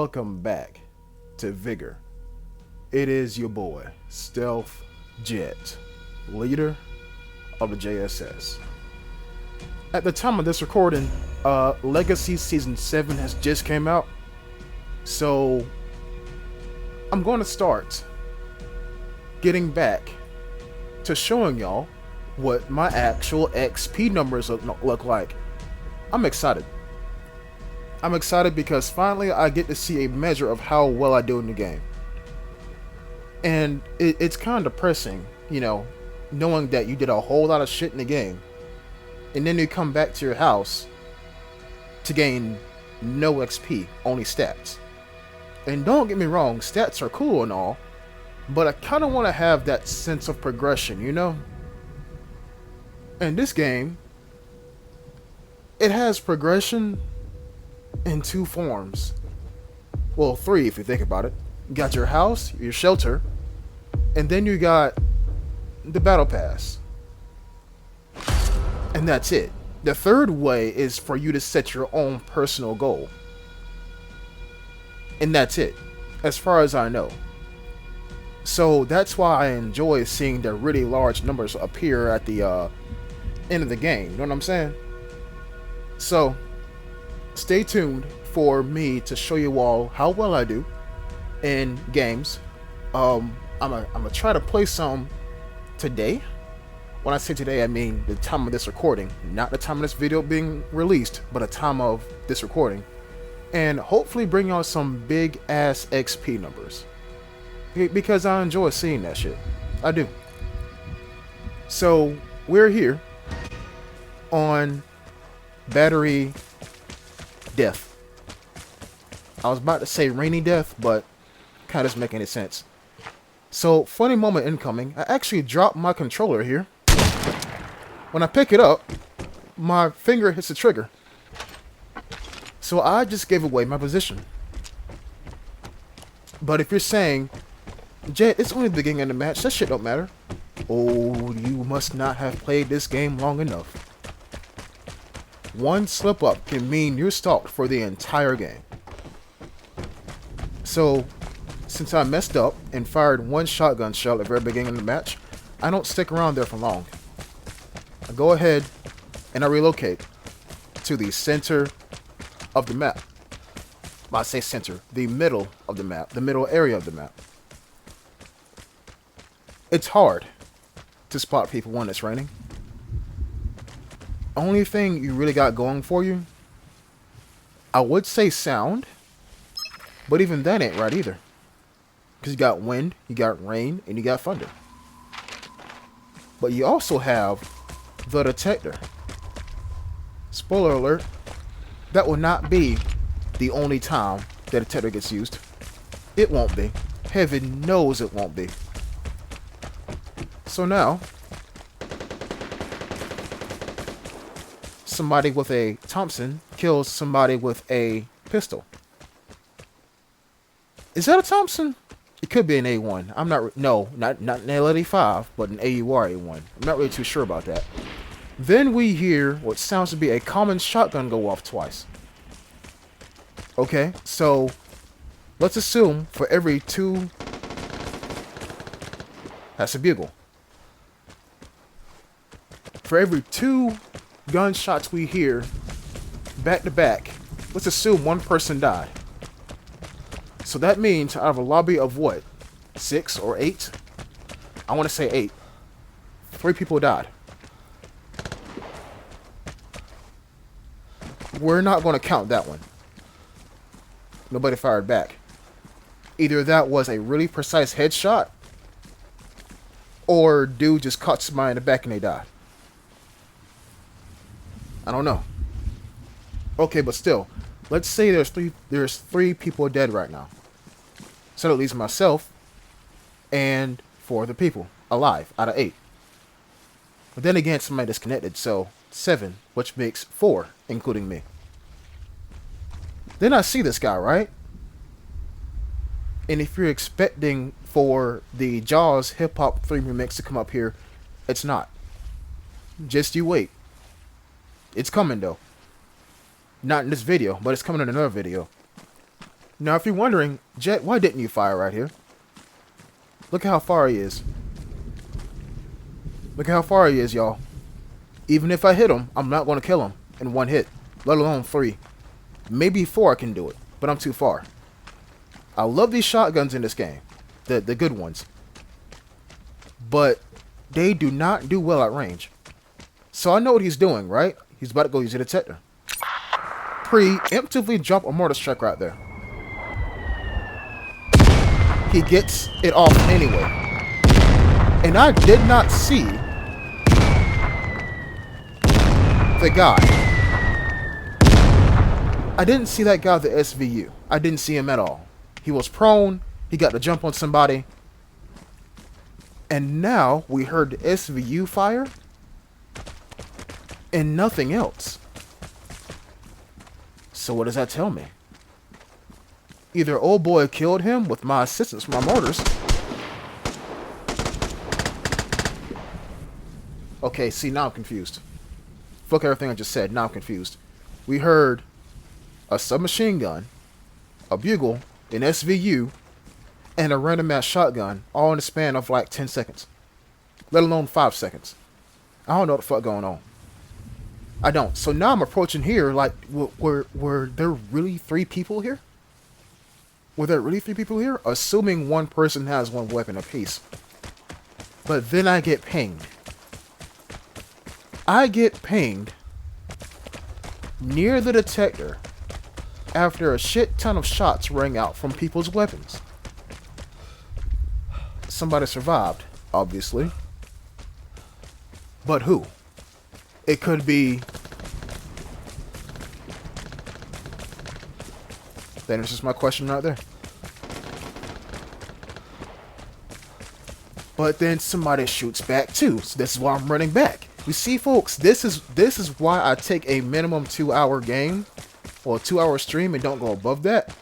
welcome back to Vigor. It is your boy, Stealth Jet, leader of the JSS. At the time of this recording, Legacy Season 7 has just came out, so I'm going to start getting back to showing y'all what my actual XP numbers look like. I'm excited. I'm excited because finally I get to see a measure of how well I do in the game. And it's kind of depressing, knowing that you did a whole lot of shit in the game, and then you come back to your house to gain no XP, only stats. And don't get me wrong, stats are cool and all, but I kind of want to have that sense of progression, And this game, it has progression in two forms. Well, three if you think about it. You got your house, your shelter, and then you got the battle pass. And that's it. The third way is for you to set your own personal goal. And that's it, as far as I know. So that's why I enjoy seeing the really large numbers appear at the end of the game. You know what I'm saying? So stay tuned for me to show you all how well I do in games. I'm gonna try to play some today. When I say today, I mean the time of this recording, not the time of this video being released, but the time of this recording, and hopefully bring y'all some big ass XP numbers, because I enjoy seeing that shit. I do. So we're here on Batterie Death. I was about to say rainy death, but kind of doesn't make any sense. So, funny moment incoming. I actually dropped my controller here. When I pick it up, my finger hits the trigger. So I just gave away my position. But if you're saying, Jet, it's only the beginning of the match, that shit don't matter. Oh, you must not have played this game long enough. One slip up can mean you're stalked for the entire game. So, since I messed up and fired one shotgun shell at the very beginning of the match, I don't stick around there for long. I go ahead and I relocate to the center of the map. Well, I say center, the middle of the map, the middle area of the map. It's hard to spot people when it's raining. Only thing you really got going for you, I would say sound, but even that ain't right either. Because you got wind, you got rain, and you got thunder. But you also have the detector. Spoiler alert, that will not be the only time the detector gets used. It won't be. Heaven knows it won't be. So now, somebody with a Thompson kills somebody with a pistol. Is that a Thompson? It could be an A1. I'm not, no, not an LD5, but an AUR A1. I'm not really too sure about that. Then we hear what sounds to be a common shotgun go off twice. Okay, so let's assume for every two, that's a bugle. For every two gunshots we hear back to back, let's assume one person died. So that means out of a lobby of what? 6 or 8? I want to say 8. 3 people died. We're not going to count that one. Nobody fired back. Either that was a really precise headshot, or dude just caught somebody in the back and they died. I don't know. Okay, but still, let's say there's three people dead right now. So that leaves myself and 4 other people alive out of 8. But then again, somebody disconnected, so 7, which makes 4, including me. Then I see this guy, right? And if you're expecting for the Jaws Hip Hop 3 remix to come up here, it's not. Just you wait. It's coming though. Not in this video, but it's coming in another video. Now, if you're wondering, Jet, why didn't you fire right here? Look at how far he is. Look at how far he is, y'all. Even if I hit him, I'm not going to kill him in one hit, let alone 3. Maybe 4 I can do it, but I'm too far. I love these shotguns in this game, the good ones. But they do not do well at range. So I know what he's doing, right? He's about to go use a detector. Preemptively drop a mortar strike right there. He gets it off anyway. And I did not see the guy. I didn't see that guy with the SVU. I didn't see him at all. He was prone. He got to jump on somebody. And now we heard the SVU fire. And nothing else. So what does that tell me? Either old boy killed him with my assistance from my mortars. Okay, see, now I'm confused. Fuck everything I just said, now I'm confused. We heard a submachine gun, a bugle, an SVU, and a random ass shotgun, all in the span of like 10 seconds. Let alone 5 seconds. I don't know what the fuck going on. I don't. So now I'm approaching here like, were there really 3 people here? Were there really 3 people here? Assuming one person has 1 weapon apiece. But then I get pinged. I get pinged near the detector after a shit ton of shots rang out from people's weapons. Somebody survived, obviously. But who? It could be... That answers my question right there. But then somebody shoots back too, so this is why I'm running back. You see, folks, this is why I take a minimum 2-hour game or 2-hour stream and don't go above that.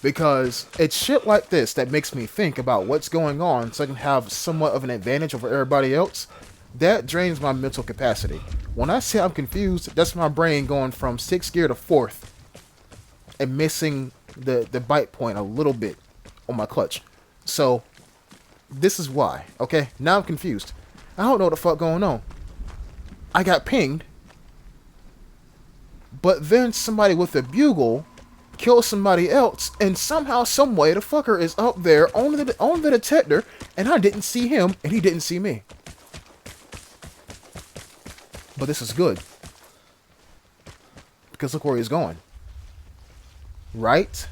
Because it's shit like this that makes me think about what's going on so I can have somewhat of an advantage over everybody else. That drains my mental capacity. When I say I'm confused, that's my brain going from 6th gear to 4th and missing the bite point a little bit on my clutch. So this is why, okay? Now I'm confused. I don't know what the fuck going on. I got pinged, but then somebody with a bugle killed somebody else, and somehow, someway, the fucker is up there on the detector, and I didn't see him, and he didn't see me. But this is good, because look where he's going. Right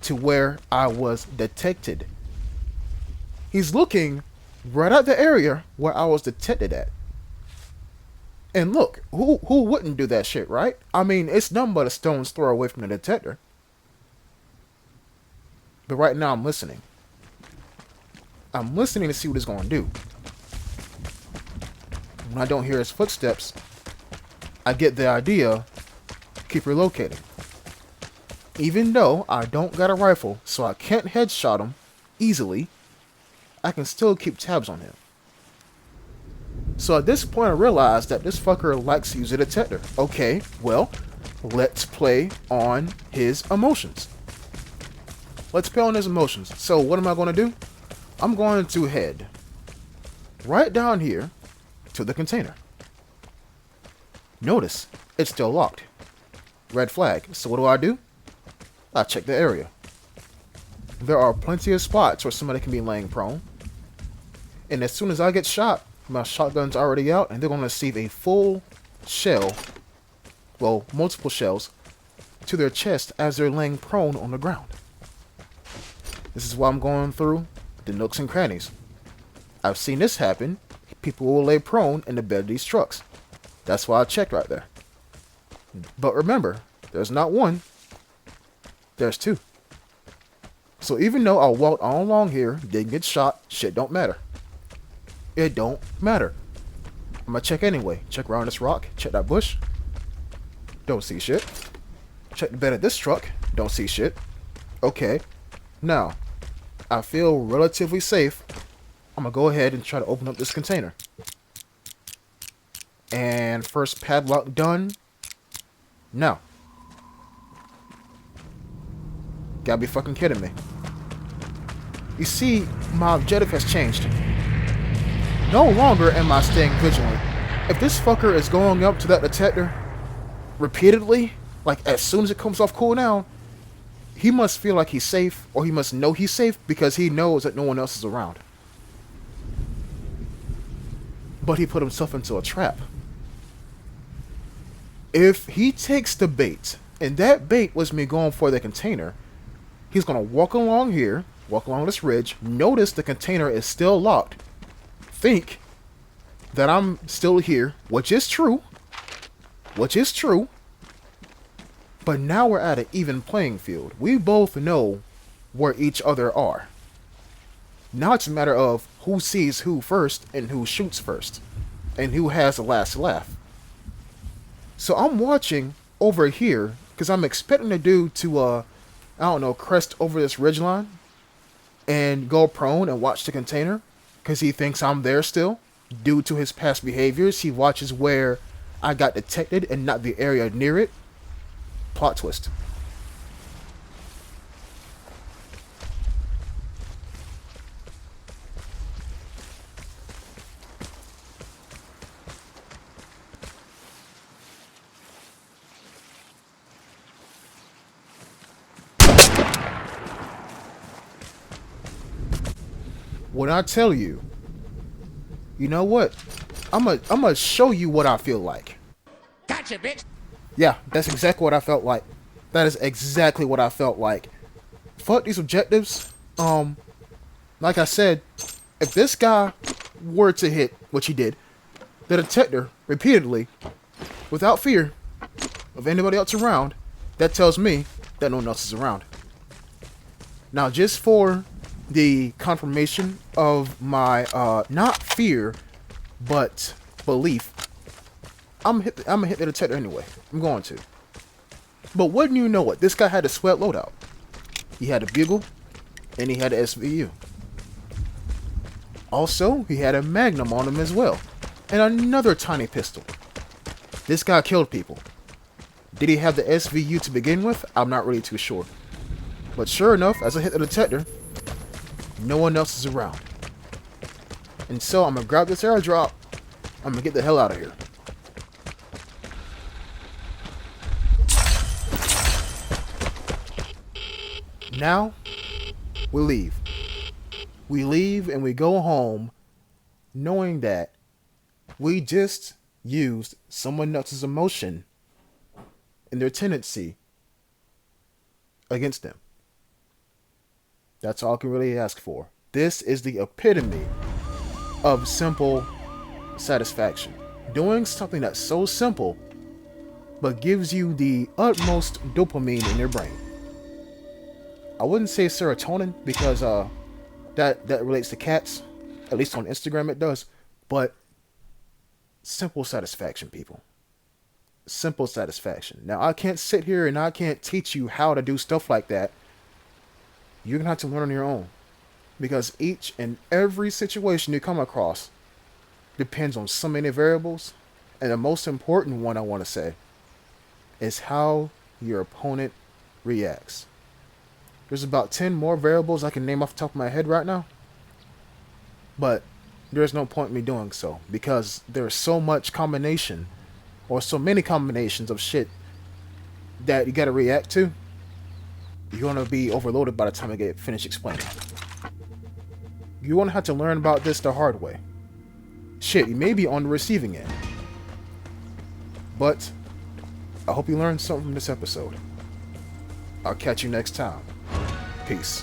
to where I was detected. He's looking right at the area where I was detected at. And look, who wouldn't do that shit, right? I mean, it's nothing but a stone's throw away from the detector. But right now I'm listening. I'm listening to see what he's going to do. When I don't hear his footsteps, I get the idea, keep relocating. Even though I don't got a rifle, so I can't headshot him easily, I can still keep tabs on him. So at this point I realized that this fucker likes to use a detector. Okay, well, let's play on his emotions. Let's play on his emotions. So what am I going to do? I'm going to head right down here to the container. Notice, it's still locked. Red flag. So what do? I check the area. There are plenty of spots where somebody can be laying prone. And as soon as I get shot, my shotgun's already out, and they're going to receive a full shell, well, multiple shells, to their chest as they're laying prone on the ground. This is why I'm going through the nooks and crannies. I've seen this happen. People will lay prone in the bed of these trucks. That's why I checked right there. But remember, there's not one, there's 2. So even though I walked all along here, didn't get shot, shit don't matter. It don't matter. I'm gonna check anyway. Check around this rock. Check that bush. Don't see shit. Check the bed of this truck. Don't see shit. Okay. Now, I feel relatively safe. I'm gonna go ahead and try to open up this container. And first padlock done. Now. Gotta be fucking kidding me. You see, my objective has changed. No longer am I staying vigilant. If this fucker is going up to that detector repeatedly, like as soon as it comes off cooldown, he must feel like he's safe, or he must know he's safe because he knows that no one else is around. But he put himself into a trap. If he takes the bait, and that bait was me going for the container, he's going to walk along here, walk along this ridge, notice the container is still locked, think that I'm still here, which is true, but now we're at an even playing field. We both know where each other are. Now it's a matter of who sees who first and who shoots first and who has the last laugh. So I'm watching over here because I'm expecting the dude to, I don't know, crest over this ridgeline and go prone and watch the container because he thinks I'm there still. Due to his past behaviors, he watches where I got detected and not the area near it. Plot twist. When I tell you, you know what? I'm gonna show you what I feel like. Gotcha, bitch. Yeah, that's exactly what I felt like. That is exactly what I felt like. Fuck these objectives. Like I said, if this guy were to hit, which he did, the detector repeatedly, without fear of anybody else around, that tells me that no one else is around. Now, just for the confirmation of my not fear but belief, I'm gonna hit the detector anyway. I'm going to. But wouldn't you know it, this guy had a sweat loadout. He had a Vigor and he had a SVU. Also, he had a Magnum on him as well, and another tiny pistol. This guy killed people. Did he have the SVU to begin with? I'm not really too sure. But sure enough, as I hit the detector, no one else is around. And so I'm gonna grab this airdrop. I'm gonna get the hell out of here. Now, we leave. We leave and we go home knowing that we just used someone else's emotion and their tendency against them. That's all I can really ask for. This is the epitome of simple satisfaction. Doing something that's so simple, but gives you the utmost dopamine in your brain. I wouldn't say serotonin because that relates to cats. At least on Instagram it does. But simple satisfaction, people. Simple satisfaction. Now, I can't sit here and I can't teach you how to do stuff like that. You're going to have to learn on your own. Because each and every situation you come across depends on so many variables. And the most important one I want to say is how your opponent reacts. There's about 10 more variables I can name off the top of my head right now. But there's no point in me doing so. Because there's so much combination, or so many combinations of shit that you got to react to. You're going to be overloaded by the time I get finished explaining. You're going to have to learn about this the hard way. Shit, you may be on the receiving end. But I hope you learned something from this episode. I'll catch you next time. Peace.